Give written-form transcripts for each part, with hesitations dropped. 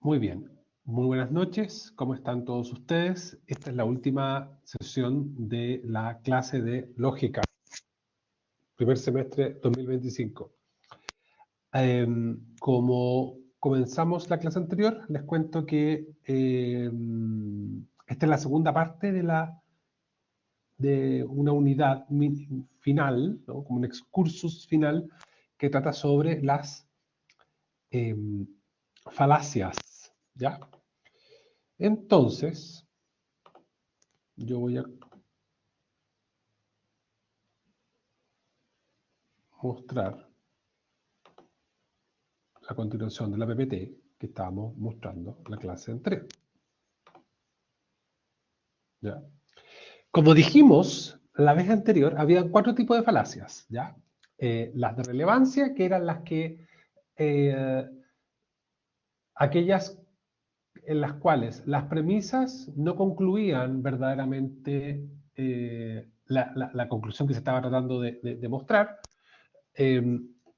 Muy bien. Muy buenas noches. ¿Cómo están todos ustedes? Esta es la última sesión de la clase de lógica, primer semestre 2025. Como comenzamos la clase anterior, les cuento que esta es la segunda parte de una unidad final, ¿no? Como un excursus final que trata sobre las falacias, ¿ya? Entonces, yo voy a mostrar la continuación de la PPT que estábamos mostrando en la clase anterior. ¿Ya? Como dijimos la vez anterior, había 4 tipos de falacias, ¿ya? Las de relevancia, que eran las que aquellas en las cuales las premisas no concluían verdaderamente la conclusión que se estaba tratando de mostrar.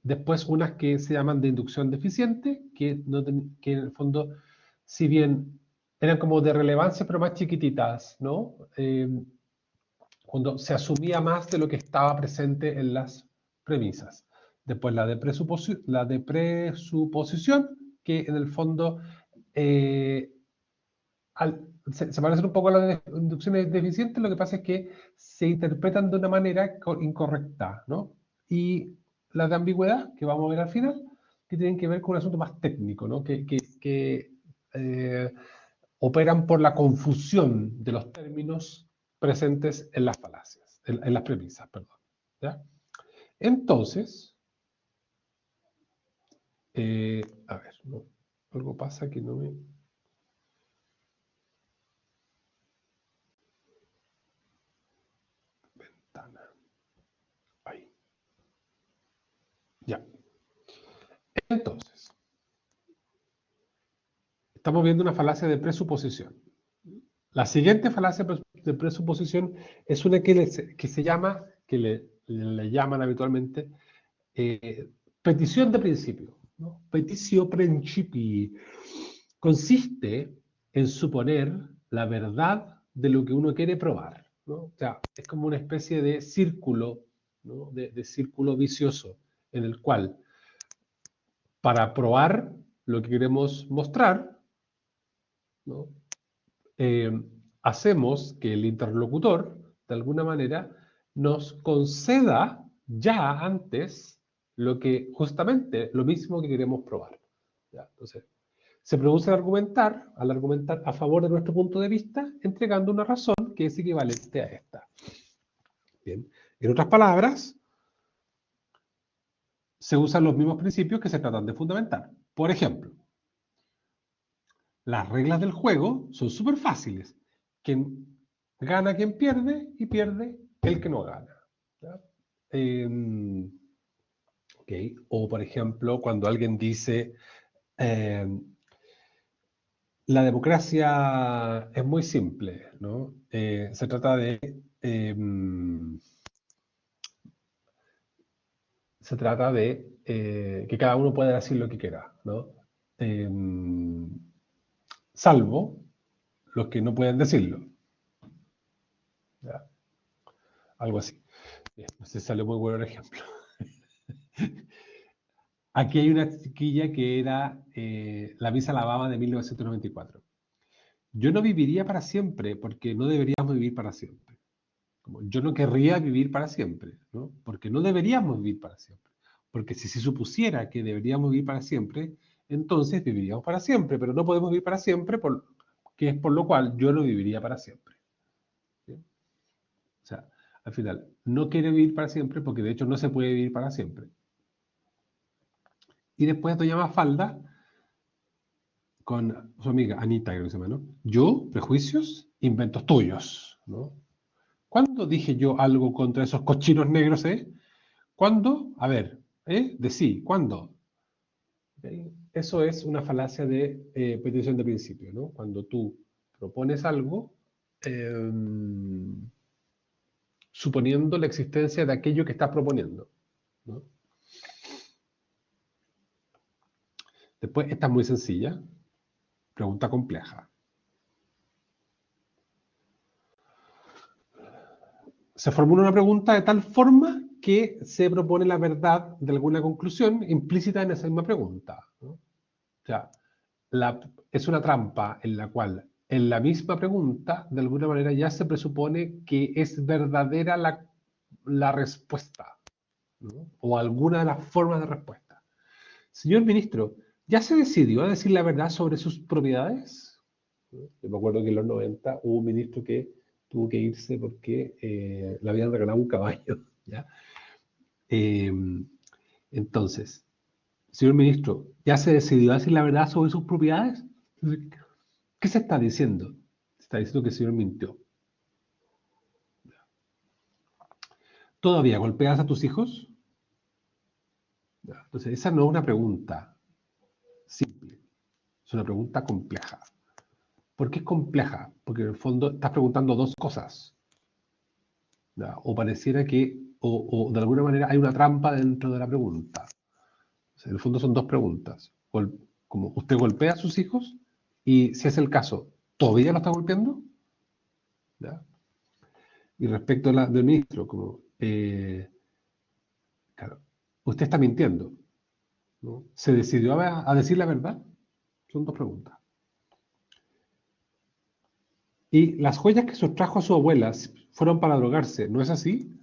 Después unas que se llaman de inducción deficiente, que en el fondo, si bien eran como de relevancia, pero más chiquititas, ¿no? Cuando se asumía más de lo que estaba presente en las premisas. Después la de presuposición, que en el fondo se parecen un poco a las inducciones deficientes, lo que pasa es que se interpretan de una manera incorrecta, ¿no? Y las de ambigüedad, que vamos a ver al final, que tienen que ver con un asunto más técnico, ¿no? Que operan por la confusión de los términos presentes en las falacias, en las premisas, perdón. ¿Ya? Entonces, a ver, no, algo pasa que no me... Ventana. Ahí. Ya. Entonces, estamos viendo una falacia de presuposición. La siguiente falacia de presuposición es una que se llama, que le llaman habitualmente, petición de principio, ¿no? Petitio principii. Consiste en suponer la verdad de lo que uno quiere probar, ¿no? O sea, es como una especie de círculo, ¿no? de círculo vicioso, en el cual, para probar lo que queremos mostrar, ¿no? Hacemos que el interlocutor, de alguna manera, nos conceda ya antes justamente lo mismo que queremos probar. ¿Ya? Entonces, se produce al argumentar a favor de nuestro punto de vista, entregando una razón que es equivalente a esta. Bien. En otras palabras, se usan los mismos principios que se tratan de fundamentar. Por ejemplo, las reglas del juego son súper fáciles. Quien gana quien pierde y pierde el que no gana. ¿Ya? Okay. O, por ejemplo, cuando alguien dice la democracia es muy simple, ¿no? Se trata de que cada uno pueda decir lo que quiera, ¿no? Salvo los que no pueden decirlo. ¿Ya? Algo así. Bien, no sé si salió muy bueno el ejemplo. Aquí hay una chiquilla que era la Miss Alabama de 1994. Yo no viviría para siempre porque no deberíamos vivir para siempre. Como yo no querría vivir para siempre, ¿no? Porque no deberíamos vivir para siempre. Porque si se supusiera que deberíamos vivir para siempre, entonces viviríamos para siempre, pero no podemos vivir para siempre, que es por lo cual yo no viviría para siempre. ¿Sí? O sea, al final, no quiere vivir para siempre porque de hecho no se puede vivir para siempre. Y después doña Mafalda, con su amiga Anita, creo que se llama, ¿no? Yo, prejuicios, inventos tuyos, ¿no? ¿Cuándo dije yo algo contra esos cochinos negros, eh? ¿Cuándo? A ver, de sí, ¿cuándo? ¿Okay? Eso es una falacia de petición de principio, ¿no? Cuando tú propones algo suponiendo la existencia de aquello que estás proponiendo, ¿no? Después, esta es muy sencilla. Pregunta compleja. Se formula una pregunta de tal forma que se propone la verdad de alguna conclusión implícita en esa misma pregunta, ¿no? O sea, es una trampa en la cual en la misma pregunta, de alguna manera, ya se presupone que es verdadera la respuesta, ¿no? O alguna de las formas de respuesta. Señor ministro, ¿ya se decidió a decir la verdad sobre sus propiedades? Yo me acuerdo que en los 90 hubo un ministro que tuvo que irse porque le habían regalado un caballo, ¿ya? Eh, entonces, señor ministro, ¿ya se decidió a decir la verdad sobre sus propiedades? ¿Qué se está diciendo? Se está diciendo que el señor mintió. ¿Todavía golpeas a tus hijos? Entonces, esa no es una pregunta simple, es una pregunta compleja. ¿Por qué es compleja? Porque en el fondo estás preguntando dos cosas, ¿ya? O pareciera que, o de alguna manera hay una trampa dentro de la pregunta. O sea, en el fondo son dos preguntas. Como, ¿usted golpea a sus hijos? Y si es el caso, ¿todavía lo está golpeando? ¿Ya? Y respecto del ministro, como, claro, usted está mintiendo, ¿no? ¿Se decidió a decir la verdad? Son dos preguntas. Y las joyas que sustrajo a su abuela fueron para drogarse, ¿no es así?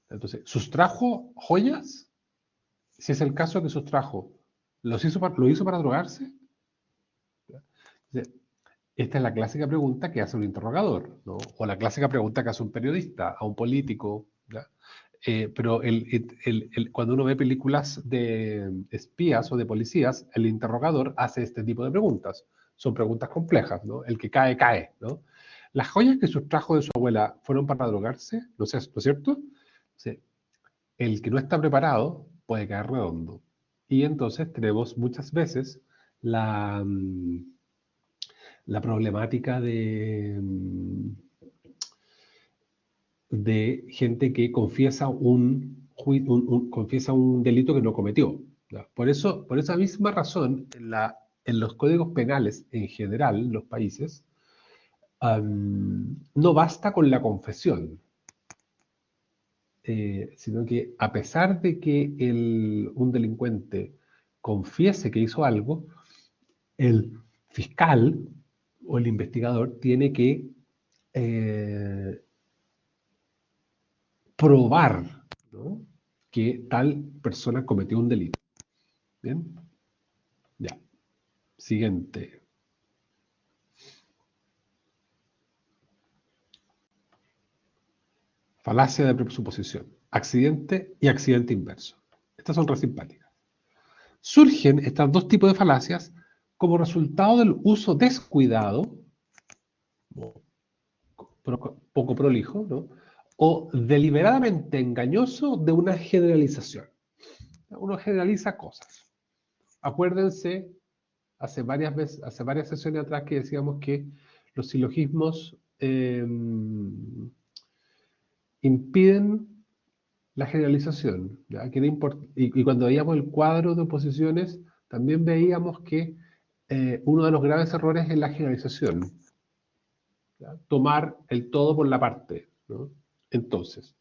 Entonces, ¿sustrajo joyas? Si es el caso que sustrajo, ¿lo hizo para drogarse? Entonces, esta es la clásica pregunta que hace un interrogador, ¿no? O la clásica pregunta que hace un periodista, a un político, ¿ya? Pero cuando uno ve películas de espías o de policías, el interrogador hace este tipo de preguntas. Son preguntas complejas, ¿no? El que cae, cae, ¿no? ¿Las joyas que sustrajo de su abuela fueron para drogarse? ¿No es cierto? Sí. El que no está preparado puede caer redondo. Y entonces tenemos muchas veces la problemática de gente que confiesa confiesa un delito que no cometió, ¿ya? Por esa misma razón, en los códigos penales en general, en los países, no basta con la confesión, sino que a pesar de que un delincuente confiese que hizo algo, el fiscal o el investigador tiene que eh, probar, ¿no?, que tal persona cometió un delito. ¿Bien? Ya. Siguiente. Falacia de presuposición. Accidente y accidente inverso. Estas son re simpáticas. Surgen estos dos tipos de falacias como resultado del uso descuidado, poco prolijo, ¿no?, o deliberadamente engañoso de una generalización. Uno generaliza cosas. Acuérdense, hace varias sesiones atrás que decíamos que los silogismos impiden la generalización, ¿ya? Y cuando veíamos el cuadro de oposiciones, también veíamos que uno de los graves errores es la generalización, ¿ya? Tomar el todo por la parte, ¿no? Entonces,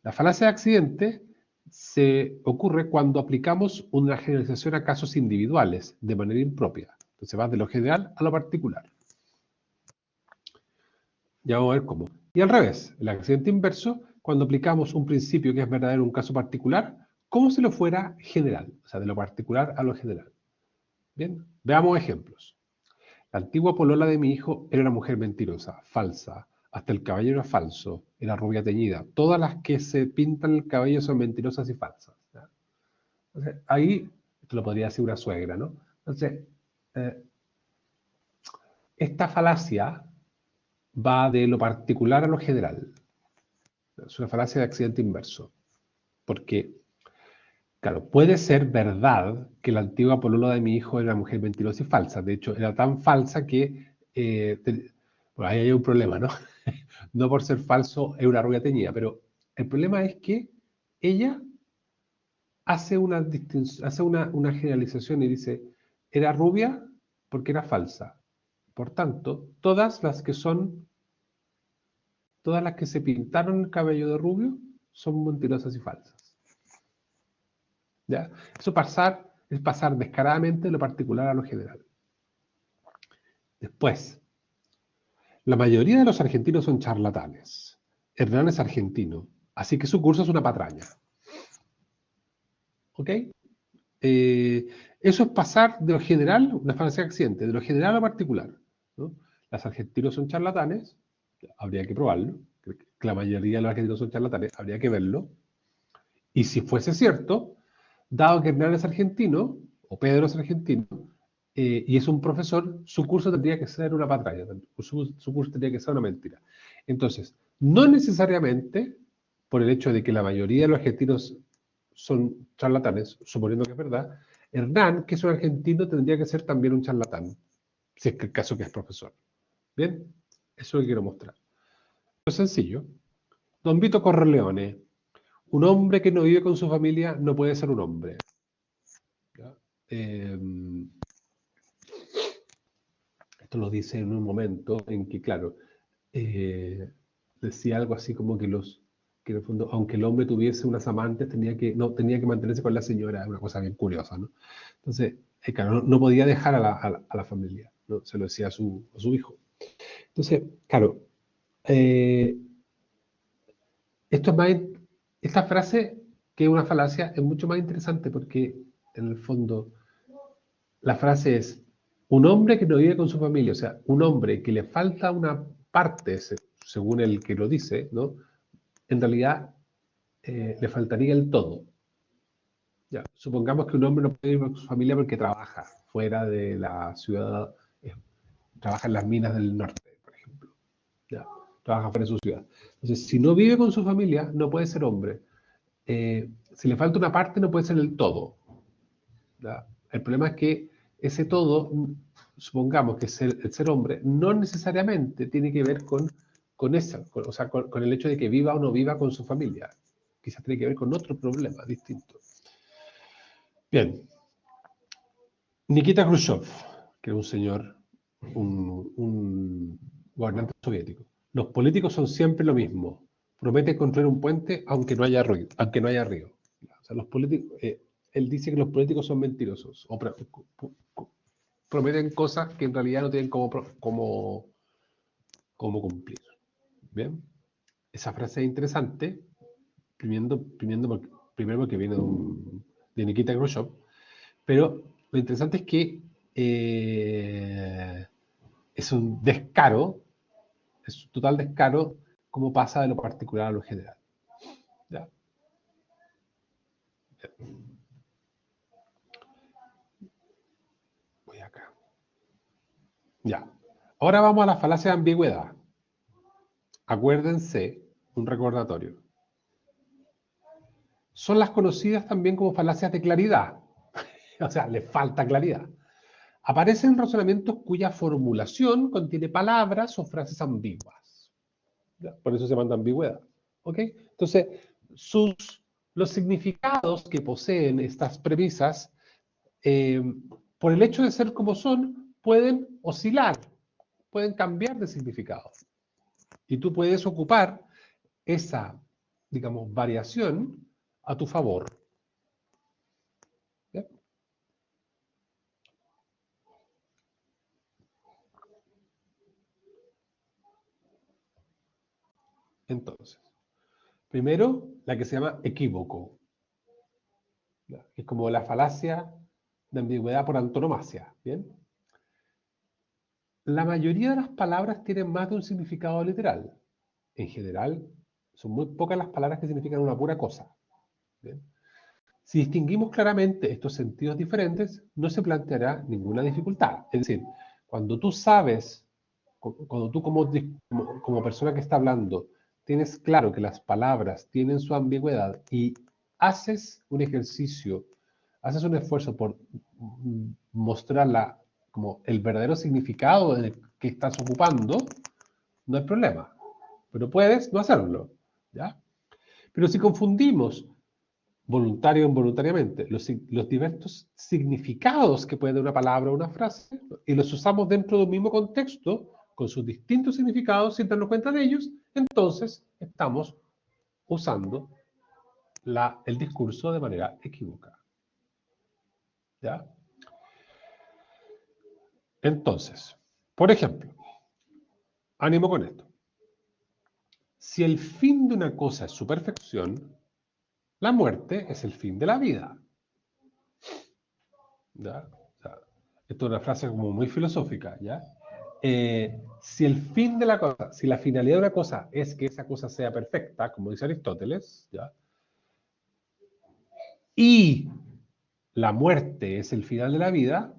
la falacia de accidente se ocurre cuando aplicamos una generalización a casos individuales de manera impropia. Entonces va de lo general a lo particular. Ya vamos a ver cómo. Y al revés, el accidente inverso, cuando aplicamos un principio que es verdadero en un caso particular, como si lo fuera general, o sea, de lo particular a lo general. Bien, veamos ejemplos. La antigua polola de mi hijo era una mujer mentirosa, falsa. Hasta el cabello era falso, era rubia teñida. Todas las que se pintan el cabello son mentirosas y falsas, ¿ya? Entonces, ahí, esto lo podría decir una suegra, ¿no? Entonces, eh, esta falacia va de lo particular a lo general. Es una falacia de accidente inverso. Porque, claro, puede ser verdad que la antigua polola de mi hijo era una mujer mentirosa y falsa. De hecho, era tan falsa que... bueno, ahí hay un problema, ¿no? No por ser falso es una rubia teñida, pero el problema es que ella hace una generalización y dice, era rubia porque era falsa. Por tanto, todas las que se pintaron el cabello de rubio son mentirosas y falsas. ¿Ya? Eso es pasar descaradamente de lo particular a lo general. Después, la mayoría de los argentinos son charlatanes. Hernán es argentino, así que su curso es una patraña. ¿Ok? Eso es pasar de lo general, una falacia accidente, de lo general a lo particular, ¿no? Los argentinos son charlatanes, habría que probarlo. Que la mayoría de los argentinos son charlatanes, habría que verlo. Y si fuese cierto, dado que Hernán es argentino, o Pedro es argentino, y es un profesor, su curso tendría que ser una patraña, su curso tendría que ser una mentira. Entonces, no necesariamente, por el hecho de que la mayoría de los argentinos son charlatanes, suponiendo que es verdad, Hernán, que es un argentino, tendría que ser también un charlatán, si es que el caso que es profesor. ¿Bien? Eso es lo que quiero mostrar. Es sencillo. Don Vito Corleone, un hombre que no vive con su familia no puede ser un hombre. Esto lo dice en un momento en que, claro, decía algo así como que en el fondo, aunque el hombre tuviese unas amantes, tenía que mantenerse con la señora, una cosa bien curiosa, ¿no? Entonces, claro, no podía dejar a la familia, ¿no? Se lo decía a su hijo. Entonces, claro, esta frase, que es una falacia, es mucho más interesante porque, en el fondo, la frase es, un hombre que no vive con su familia, o sea, un hombre que le falta una parte, según el que lo dice, ¿no? En realidad le faltaría el todo. Ya, supongamos que un hombre no puede vivir con su familia porque trabaja fuera de la ciudad, trabaja en las minas del norte, por ejemplo. Ya, trabaja fuera de su ciudad. Entonces, si no vive con su familia, no puede ser hombre. Si le falta una parte, no puede ser el todo. ¿Ya? El problema es que ese todo, supongamos que el ser hombre, no necesariamente tiene que ver con eso, o sea, con el hecho de que viva o no viva con su familia. Quizás tiene que ver con otro problema distinto. Bien. Nikita Khrushchev, que era un señor, un gobernante soviético. Los políticos son siempre lo mismo. Prometen construir un puente aunque no haya río. O sea, los políticos, él dice que los políticos son mentirosos o prometen cosas que en realidad no tienen cómo cumplir. ¿Bien? Esa frase es interesante, primero porque viene de Nikita Khrushchev, pero lo interesante es que es un descaro, es un total descaro, como pasa de lo particular a lo general. ¿Ya? Voy acá. Ya. Ahora vamos a la falacia de ambigüedad. Acuérdense, un recordatorio. Son las conocidas también como falacias de claridad. O sea, le falta claridad. Aparecen razonamientos cuya formulación contiene palabras o frases ambiguas. ¿Ya? Por eso se llama ambigüedad. ¿Ok? Entonces, los significados que poseen estas premisas, por el hecho de ser como son, pueden oscilar, pueden cambiar de significado. Y tú puedes ocupar esa, digamos, variación a tu favor. ¿Ya? Entonces, primero, la que se llama equívoco, ¿ya? Que es como la falacia de ambigüedad por antonomasia. ¿Bien? La mayoría de las palabras tienen más de un significado literal. En general, son muy pocas las palabras que significan una pura cosa. ¿Bien? Si distinguimos claramente estos sentidos diferentes, no se planteará ninguna dificultad. Es decir, cuando tú sabes, cuando tú como persona que está hablando, tienes claro que las palabras tienen su ambigüedad y haces un ejercicio, haces un esfuerzo por mostrarla como el verdadero significado que estás ocupando, no hay problema. Pero puedes no hacerlo, ¿ya? Pero si confundimos voluntario o involuntariamente, los diversos significados que puede dar una palabra o una frase, y los usamos dentro de un mismo contexto, con sus distintos significados, sin darnos cuenta de ellos, entonces estamos usando el discurso de manera equivocada. ¿Ya? Entonces, por ejemplo, ánimo con esto. Si el fin de una cosa es su perfección, la muerte es el fin de la vida. ¿Ya? O sea, esto es una frase como muy filosófica, ¿ya? Si el fin de la cosa, si la finalidad de una cosa es que esa cosa sea perfecta, como dice Aristóteles, ¿ya? Y la muerte es el final de la vida,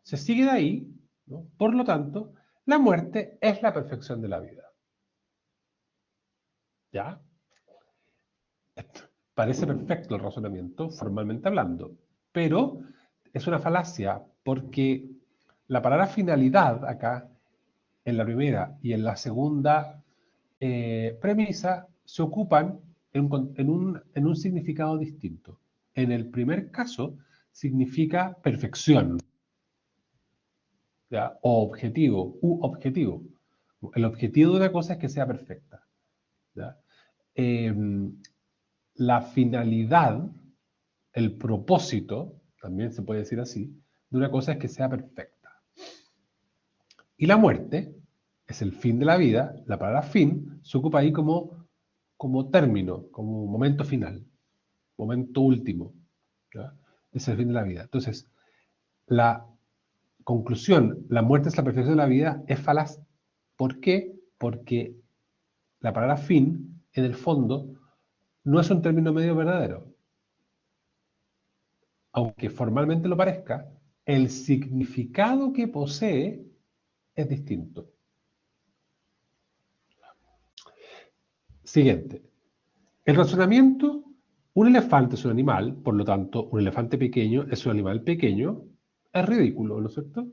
se sigue de ahí, ¿no? Por lo tanto, la muerte es la perfección de la vida. ¿Ya? Parece perfecto el razonamiento, formalmente hablando, pero es una falacia porque la palabra finalidad acá, en la primera y en la segunda premisa, se ocupan en un significado distinto. En el primer caso, significa perfección, ¿ya? O objetivo, u objetivo. El objetivo de una cosa es que sea perfecta, ¿ya? La finalidad, el propósito, también se puede decir así, de una cosa es que sea perfecta. Y la muerte es el fin de la vida. La palabra fin se ocupa ahí como término, como momento final, momento último. ¿Ya? Es el fin de la vida. Entonces, la conclusión, la muerte es la perfección de la vida, es falaz. ¿Por qué? Porque la palabra fin, en el fondo, no es un término medio verdadero. Aunque formalmente lo parezca, el significado que posee es distinto. Siguiente. El razonamiento, un elefante es un animal, por lo tanto, un elefante pequeño es un animal pequeño, es ridículo, ¿no es cierto?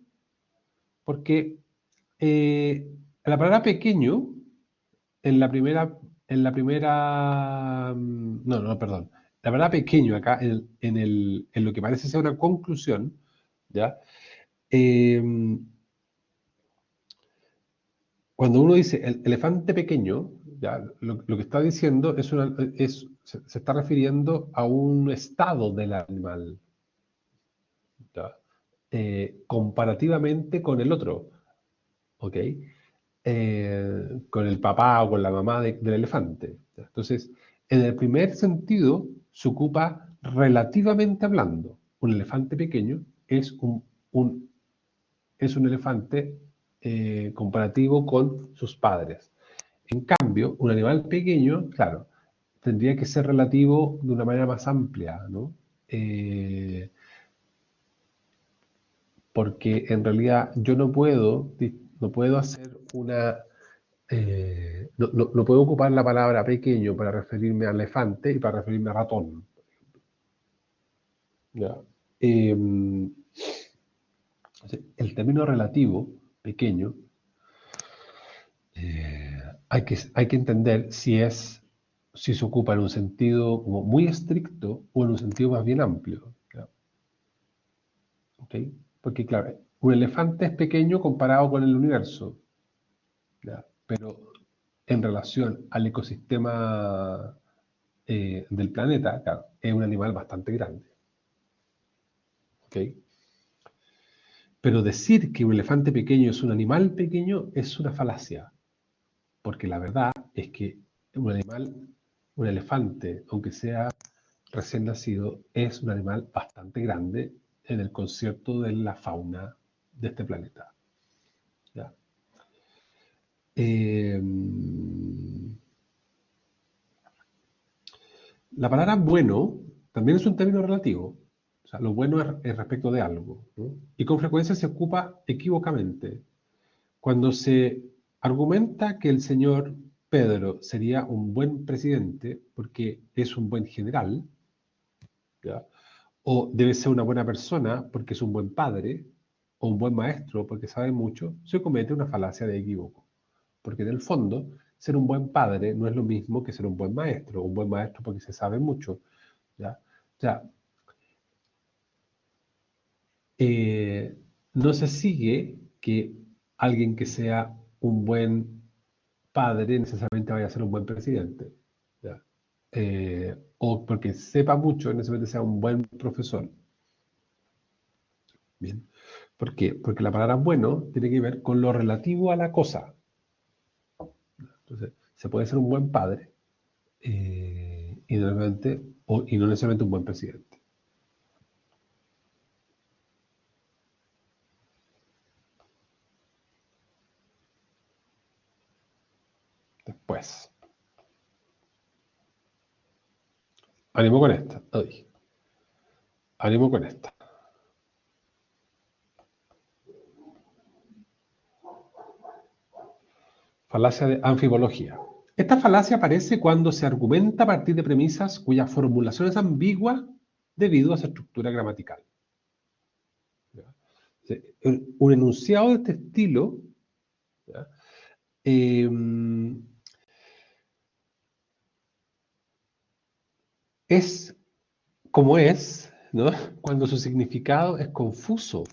Porque la palabra pequeño, no, perdón. La palabra pequeño acá, en lo que parece ser una conclusión, ¿ya? Eh, Cuando uno dice el elefante pequeño, ya, lo que está diciendo se está refiriendo a un estado del animal, ¿ya? Comparativamente con el otro, ¿ok? Con el papá o con la mamá del elefante. ¿Ya? Entonces, en el primer sentido, se ocupa relativamente hablando. Un elefante pequeño es un elefante comparativo con sus padres. En cambio, un animal pequeño, claro, tendría que ser relativo de una manera más amplia, ¿no? Porque en realidad yo no puedo hacer no puedo ocupar la palabra pequeño para referirme a elefante y para referirme a ratón. ¿Ya? Eh, el término relativo, pequeño, hay que entender si se ocupa en un sentido como muy estricto o en un sentido más bien amplio. ¿Ya? ¿Ok? Porque, claro, un elefante es pequeño comparado con el universo, ¿ya? Pero en relación al ecosistema del planeta, claro, es un animal bastante grande. ¿Ok? Pero decir que un elefante pequeño es un animal pequeño es una falacia, porque la verdad es que un elefante, aunque sea recién nacido, es un animal bastante grande en el concierto de la fauna de este planeta. ¿Ya? Eh, la palabra bueno también es un término relativo. O sea, lo bueno es respecto de algo, ¿no? Y con frecuencia se ocupa equívocamente. Cuando se argumenta que el señor Pedro sería un buen presidente porque es un buen general, ¿ya? O debe ser una buena persona porque es un buen padre, o un buen maestro porque sabe mucho, se comete una falacia de equívoco. Porque en el fondo, ser un buen padre no es lo mismo que ser un buen maestro porque se sabe mucho. ¿ya? O sea, no se sigue que alguien que sea un buen padre necesariamente vaya a ser un buen presidente, ¿ya? O porque sepa mucho necesariamente sea un buen profesor. Bien. ¿Por qué? Porque la palabra bueno tiene que ver con lo relativo a la cosa. Entonces, se puede ser un buen padre y, y no necesariamente un buen presidente. Después, ánimo con esta. Ay, ánimo con esta. Falacia de anfibología. Esta falacia aparece cuando se argumenta a partir de premisas cuya formulación es ambigua debido a su estructura gramatical. ¿Ya? Un enunciado de este estilo, ¿ya? Es como es, ¿no? Cuando su significado es confuso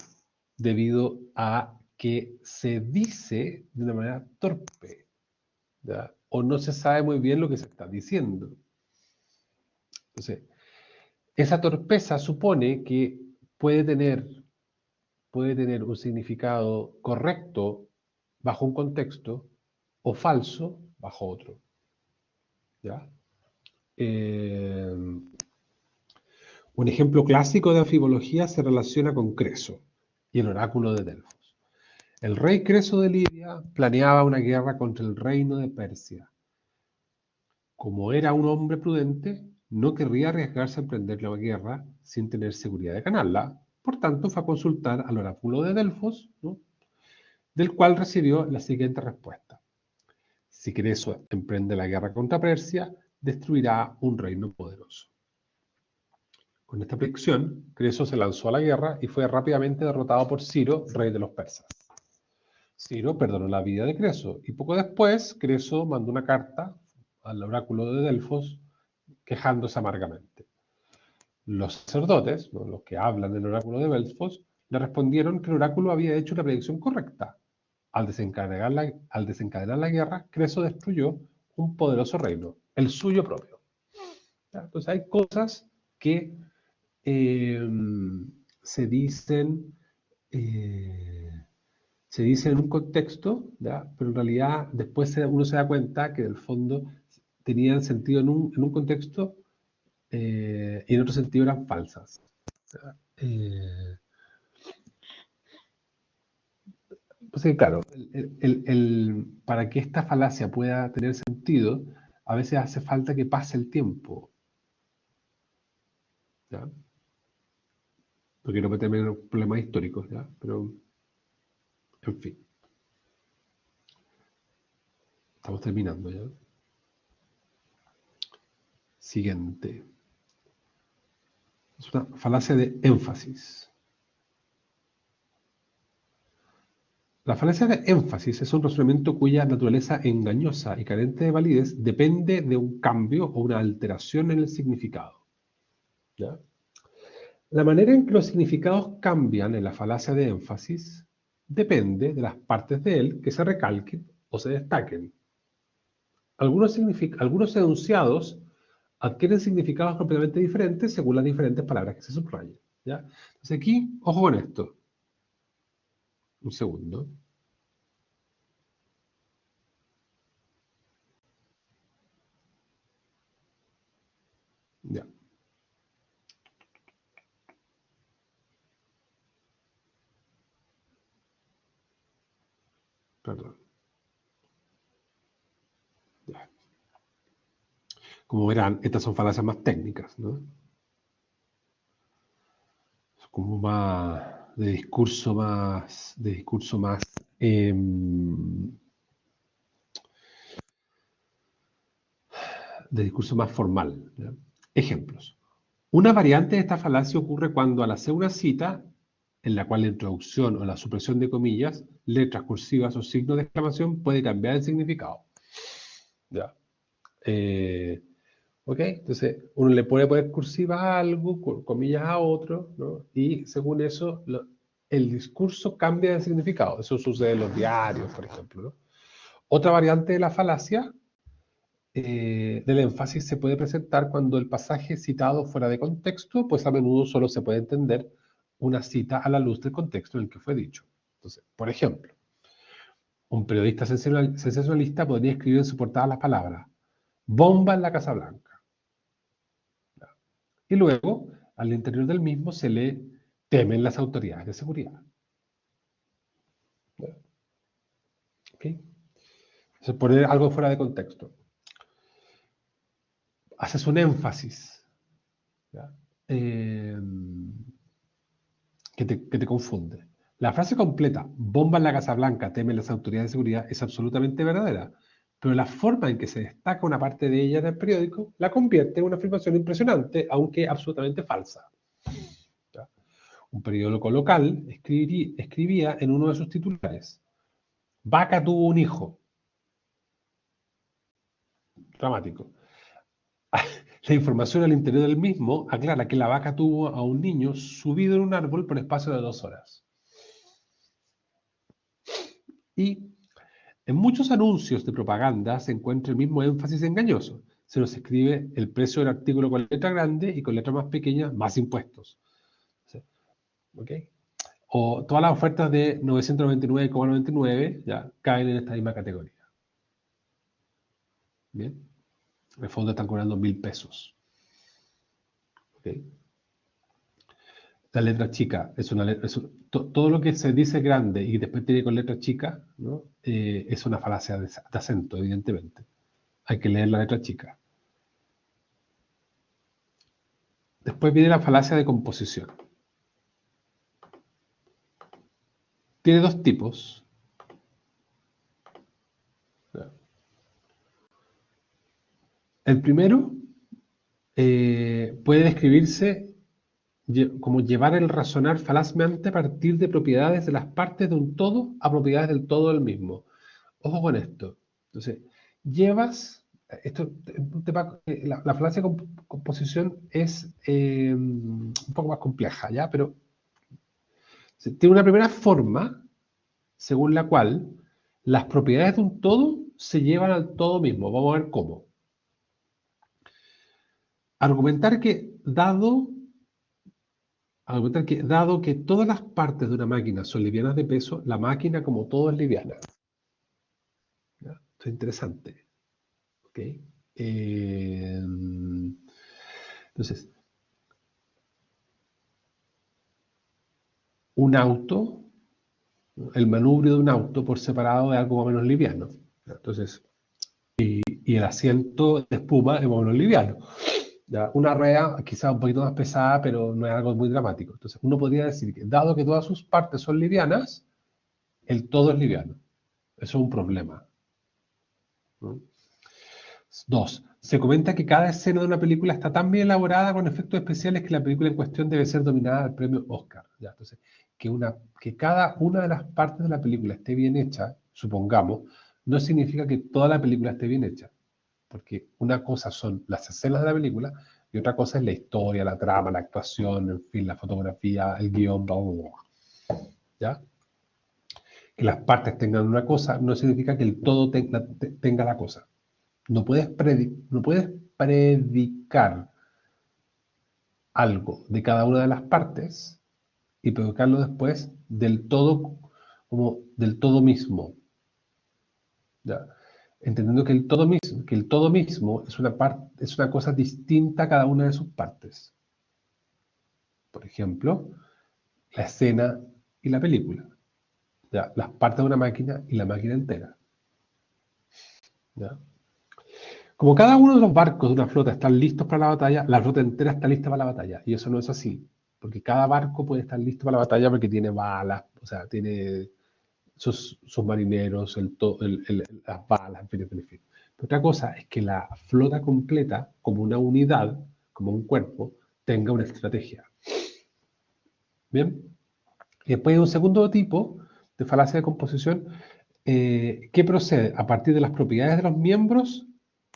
debido a que se dice de una manera torpe, ¿ya? O no se sabe muy bien lo que se está diciendo. Entonces, esa torpeza supone que puede tener un significado correcto bajo un contexto o falso bajo otro. ¿Ya? Eh, un ejemplo clásico de anfibología se relaciona con Creso y el oráculo de Delfos. El rey Creso de Lidia planeaba una guerra contra el reino de Persia. Como era un hombre prudente, no querría arriesgarse a emprender la guerra sin tener seguridad de ganarla. Por tanto, fue a consultar al oráculo de Delfos, ¿no? Del cual recibió la siguiente respuesta. Si Creso emprende la guerra contra Persia, destruirá un reino poderoso. Con esta predicción, Creso se lanzó a la guerra y fue rápidamente derrotado por Ciro, rey de los persas. Ciro perdonó la vida de Creso y poco después Creso mandó una carta al oráculo de Delfos quejándose amargamente. Los sacerdotes, ¿no?, los que hablan del oráculo de Delfos, le respondieron que el oráculo había hecho una predicción correcta. Al desencadenar la guerra, Creso destruyó un poderoso reino, el suyo propio. ¿Ya? Entonces hay cosas que eh, se dicen se dice en un contexto, ¿ya? Pero en realidad después uno se da cuenta que en el fondo tenían sentido en un contexto y en otro sentido eran falsas. ¿Ya? Pues claro, para que esta falacia pueda tener sentido, a veces hace falta que pase el tiempo. ¿Ya? No quiero meterme en problemas históricos, ¿ya? Pero, en fin, estamos terminando ya. Siguiente. Es una falacia de énfasis. La falacia de énfasis es un razonamiento cuya naturaleza engañosa y carente de validez depende de un cambio o una alteración en el significado. ¿Ya? La manera en que los significados cambian en la falacia de énfasis depende de las partes de él que se recalquen o se destaquen. Algunos enunciados adquieren significados completamente diferentes según las diferentes palabras que se subrayan. ¿Ya? Entonces aquí, ojo con esto. Un segundo. Ya, perdón. Ya. Como verán, estas son falacias más técnicas, ¿no? Como más de discurso más formal, ¿ya? Ejemplos. Una variante de esta falacia ocurre cuando al hacer una cita, en la cual la introducción o la supresión de comillas, letras cursivas o signos de exclamación puede cambiar el significado. ¿Ya? ¿Ok? Entonces, uno le puede poner cursiva a algo, comillas a otro, ¿no? Y según eso, el discurso cambia de significado. Eso sucede en los diarios, por ejemplo, ¿no? Otra variante de la falacia del énfasis se puede presentar cuando el pasaje citado fuera de contexto, pues a menudo solo se puede entender una cita a la luz del contexto en el que fue dicho. Entonces, por ejemplo, un periodista sensacionalista podría escribir en su portada las palabras bomba en la Casa Blanca. Y luego, al interior del mismo se lee temen las autoridades de seguridad. ¿Okay? Entonces, poner algo fuera de contexto. Haces un énfasis, ¿ya? Que te confunde. La frase completa, bomba en la Casa Blanca, temen las autoridades de seguridad, es absolutamente verdadera, pero la forma en que se destaca una parte de ella en el periódico la convierte en una afirmación impresionante, aunque absolutamente falsa. ¿Ya? Un periódico local escribía en uno de sus titulares, Vaca tuvo un hijo. Dramático. La información al interior del mismo aclara que la vaca tuvo a un niño subido en un árbol por espacio de 2 horas. Y en muchos anuncios de propaganda se encuentra el mismo énfasis engañoso. Se nos escribe el precio del artículo con letra grande y con letra más pequeña, más impuestos. ¿Ok? O todas las ofertas de 999,99 ya caen en esta misma categoría. Bien. En el fondo están cobrando 1.000 pesos. ¿Ok? La letra chica es una letra, todo lo que se dice grande y después tiene con letra chica, ¿no? Es una falacia de acento, evidentemente. Hay que leer la letra chica. Después viene la falacia de composición. Tiene 2 tipos. El primero puede describirse como llevar el razonar falazmente a partir de propiedades de las partes de un todo a propiedades del todo del mismo. Ojo con esto. Entonces, la falacia de composición es un poco más compleja, ¿ya? Pero tiene una primera forma según la cual las propiedades de un todo se llevan al todo mismo. Vamos a ver cómo. Argumentar que dado que todas las partes de una máquina son livianas de peso, la máquina como todo es liviana. ¿Ya? Esto es interesante. ¿Okay? Entonces, un auto, el manubrio de un auto por separado es algo más o menos liviano. ¿Ya? Entonces, y el asiento de espuma es más o menos liviano. ¿Ya? Una rueda quizás un poquito más pesada, pero no es algo muy dramático. Entonces, uno podría decir que, dado que todas sus partes son livianas, el todo es liviano. Eso es un problema. ¿No? 2. Se comenta que cada escena de una película está tan bien elaborada con efectos especiales que la película en cuestión debe ser dominada al premio Oscar. ¿Ya? Entonces, que cada una de las partes de la película esté bien hecha, supongamos, no significa que toda la película esté bien hecha. Porque una cosa son las escenas de la película y otra cosa es la historia, la trama, la actuación, en fin, la fotografía, el guión, bla, bla, bla. ¿Ya? Que las partes tengan una cosa no significa que el todo tenga la cosa. No puedes predicar algo de cada una de las partes y predicarlo después del todo, como del todo mismo. ¿Ya? Entendiendo que el todo mismo es una cosa distinta a cada una de sus partes. Por ejemplo, la escena y la película. ¿Ya? Las partes de una máquina y la máquina entera. ¿Ya? Como cada uno de los barcos de una flota están listos para la batalla, la flota entera está lista para la batalla. Y eso no es así. Porque cada barco puede estar listo para la batalla porque tiene balas, o sea, tiene sus marineros, las balas, en fin. Pero otra cosa es que la flota completa, como una unidad, como un cuerpo, tenga una estrategia. Bien. Y después hay un segundo tipo de falacia de composición que procede a partir de las propiedades de los miembros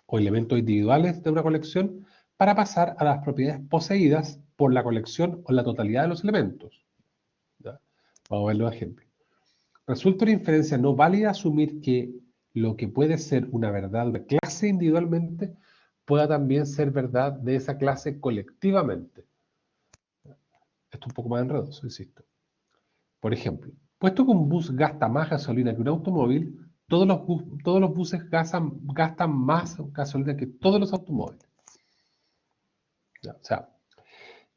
o elementos individuales de una colección para pasar a las propiedades poseídas por la colección o la totalidad de los elementos. ¿Ya? Vamos a ver los ejemplos. Resulta una inferencia no válida asumir que lo que puede ser una verdad de clase individualmente pueda también ser verdad de esa clase colectivamente. Esto es un poco más enredoso, insisto. Por ejemplo, puesto que un bus gasta más gasolina que un automóvil, todos los buses gastan más gasolina que todos los automóviles. ¿Ya? O sea,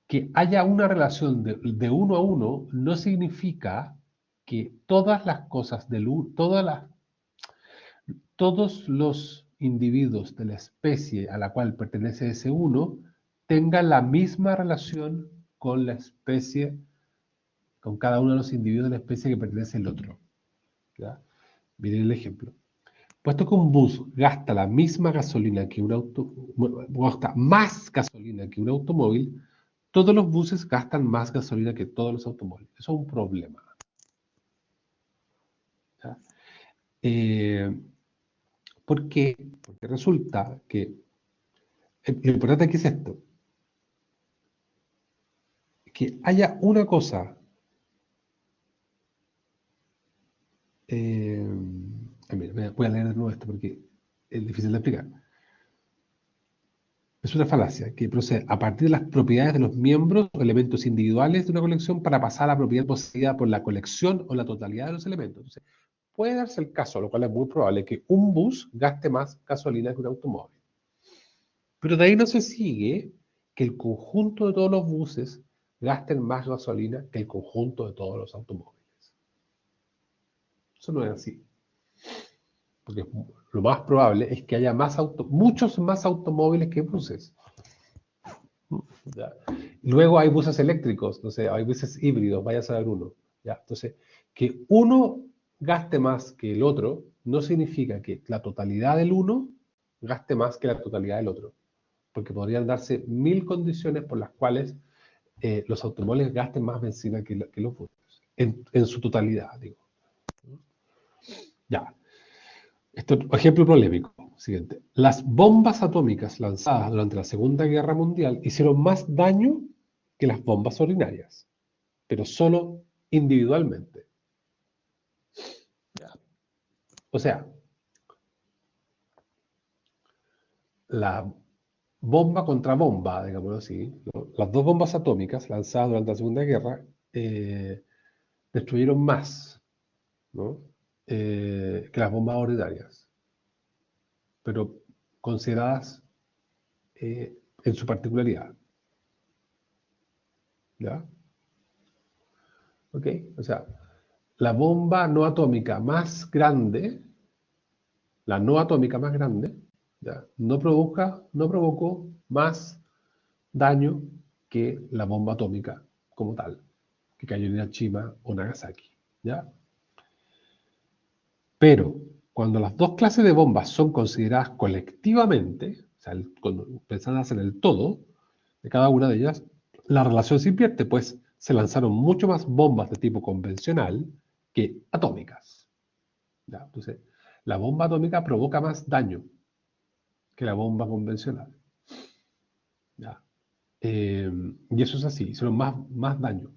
que haya una relación de uno a uno no significa que todas las cosas todos los individuos de la especie a la cual pertenece ese uno tengan la misma relación con la especie, con cada uno de los individuos de la especie que pertenece al otro. ¿Ya? Miren el ejemplo. Puesto que un bus gasta la misma gasolina que gasta más gasolina que un automóvil, todos los buses gastan más gasolina que todos los automóviles. Eso es un problema. ¿Ya? ¿Por qué? Porque resulta que lo importante aquí es esto, que haya una cosa, mira, voy a leer de nuevo esto porque es difícil de explicar. Es una falacia que procede a partir de las propiedades de los miembros o elementos individuales de una colección para pasar a la propiedad poseída por la colección o la totalidad de los elementos. Entonces, puede darse el caso, lo cual es muy probable, que un bus gaste más gasolina que un automóvil. Pero de ahí no se sigue que el conjunto de todos los buses gasten más gasolina que el conjunto de todos los automóviles. Eso no es así. Porque lo más probable es que haya muchos más automóviles que buses. ¿Ya? Luego hay buses eléctricos, entonces hay buses híbridos, vaya a saber uno. ¿Ya? Entonces, que uno gaste más que el otro no significa que la totalidad del uno gaste más que la totalidad del otro. Porque podrían darse 1000 condiciones por las cuales los automóviles gasten más benzina que los buses. En su totalidad, digo. Ya. Ejemplo polémico. Siguiente. Las bombas atómicas lanzadas durante la Segunda Guerra Mundial hicieron más daño que las bombas ordinarias, pero solo individualmente. O sea, la bomba contra bomba, digámoslo así, las dos bombas atómicas lanzadas durante la Segunda Guerra destruyeron más, ¿no? Que las bombas ordinarias, pero consideradas en su particularidad. ¿Ya? ¿Ok? O sea, la bomba no atómica más grande, la no atómica más grande, ¿ya? No provocó más daño que la bomba atómica como tal, que cayó en Hiroshima o Nagasaki. ¿Ya? Pero cuando las dos clases de bombas son consideradas colectivamente, o sea, pensadas en el todo de cada una de ellas, la relación se invierte, pues se lanzaron mucho más bombas de tipo convencional que atómicas. ¿Ya? Entonces, la bomba atómica provoca más daño que la bomba convencional. ¿Ya? Y eso es así, hicieron más daño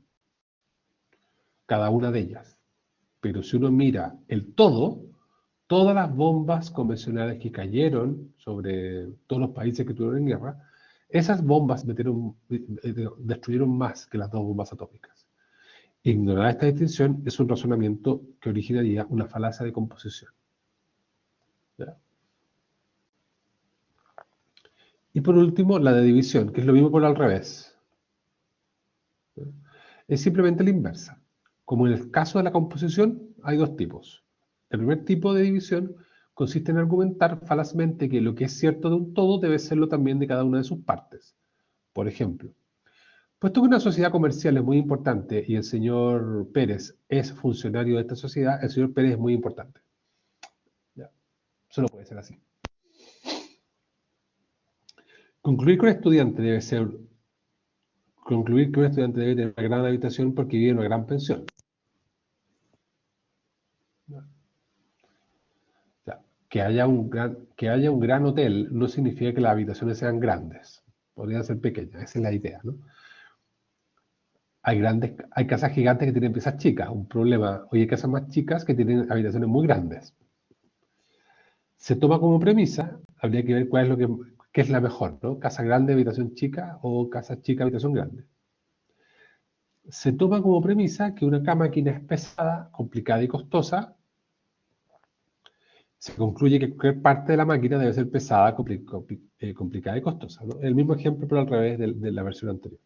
cada una de ellas. Pero si uno mira el todo, todas las bombas convencionales que cayeron sobre todos los países que tuvieron en guerra, esas bombas destruyeron más que las dos bombas atómicas. Ignorar esta distinción es un razonamiento que originaría una falacia de composición. ¿Ya? Y por último, la de división, que es lo mismo por al revés. ¿Ya? Es simplemente la inversa. Como en el caso de la composición, hay dos tipos. El primer tipo de división consiste en argumentar falazmente que lo que es cierto de un todo debe serlo también de cada una de sus partes. Por ejemplo, puesto que una sociedad comercial es muy importante y el señor Pérez es funcionario de esta sociedad, el señor Pérez es muy importante. ¿Ya? Eso no puede ser así. Concluir que un estudiante debe tener una gran habitación porque vive en una gran pensión. ¿Ya? que haya un gran hotel no significa que las habitaciones sean grandes. Podrían ser pequeñas, esa es la idea, ¿no? Hay casas gigantes que tienen piezas chicas, un problema. Hoy hay casas más chicas que tienen habitaciones muy grandes. Se toma como premisa, habría que ver cuál es qué es la mejor, ¿no? Casa grande, habitación chica o casa chica, habitación grande. Se toma como premisa que una máquina es pesada, complicada y costosa. Se concluye que cualquier parte de la máquina debe ser pesada, complicada y costosa, ¿no? El mismo ejemplo, pero al revés de la versión anterior.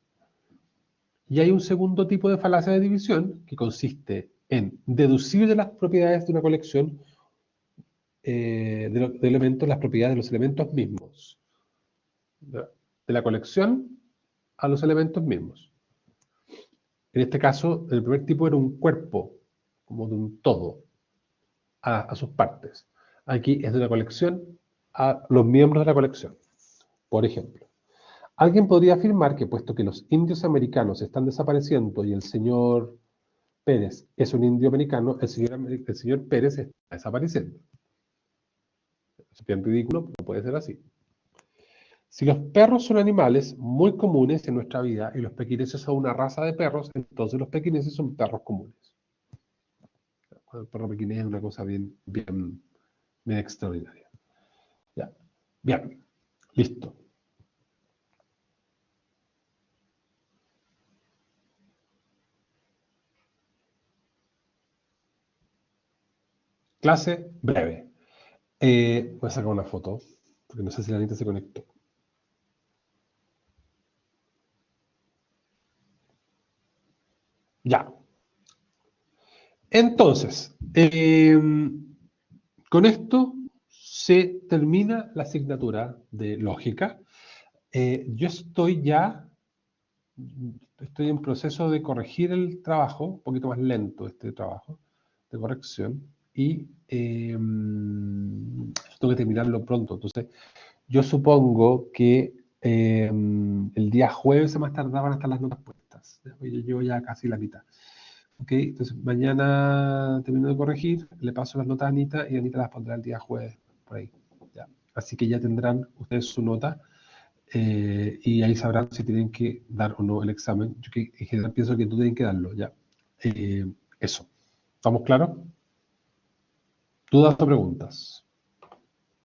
Y hay un segundo tipo de falacia de división que consiste en deducir de las propiedades de una colección de elementos las propiedades de los elementos mismos. De la colección a los elementos mismos. En este caso, el primer tipo era un cuerpo, como de un todo, a sus partes. Aquí es de una colección a los miembros de la colección. Por ejemplo, alguien podría afirmar que puesto que los indios americanos están desapareciendo y el señor Pérez es un indio americano, el señor Pérez está desapareciendo. Es bien ridículo, pero puede ser así. Si los perros son animales muy comunes en nuestra vida y los pequineses son una raza de perros, entonces los pequineses son perros comunes. El perro pequinés es una cosa bien extraordinaria. Ya. Bien, listo. Clase breve. Voy a sacar una foto, porque no sé si la Anita se conectó. Ya. Entonces, con esto se termina la asignatura de lógica. Yo estoy en proceso de corregir el trabajo, un poquito más lento este trabajo de corrección, y tengo que terminarlo pronto. Entonces, yo supongo que el día jueves a más tardar van a estar las notas puestas. Yo llevo ya casi la mitad. Ok, entonces mañana termino de corregir, le paso las notas a Anita y Anita las pondrá el día jueves, por ahí. Ya. Así que ya tendrán ustedes su nota y ahí sabrán si tienen que dar o no el examen. Yo que en general pienso que tú tienes que darlo, ya. Eso. ¿Estamos claros? ¿Dudas o preguntas?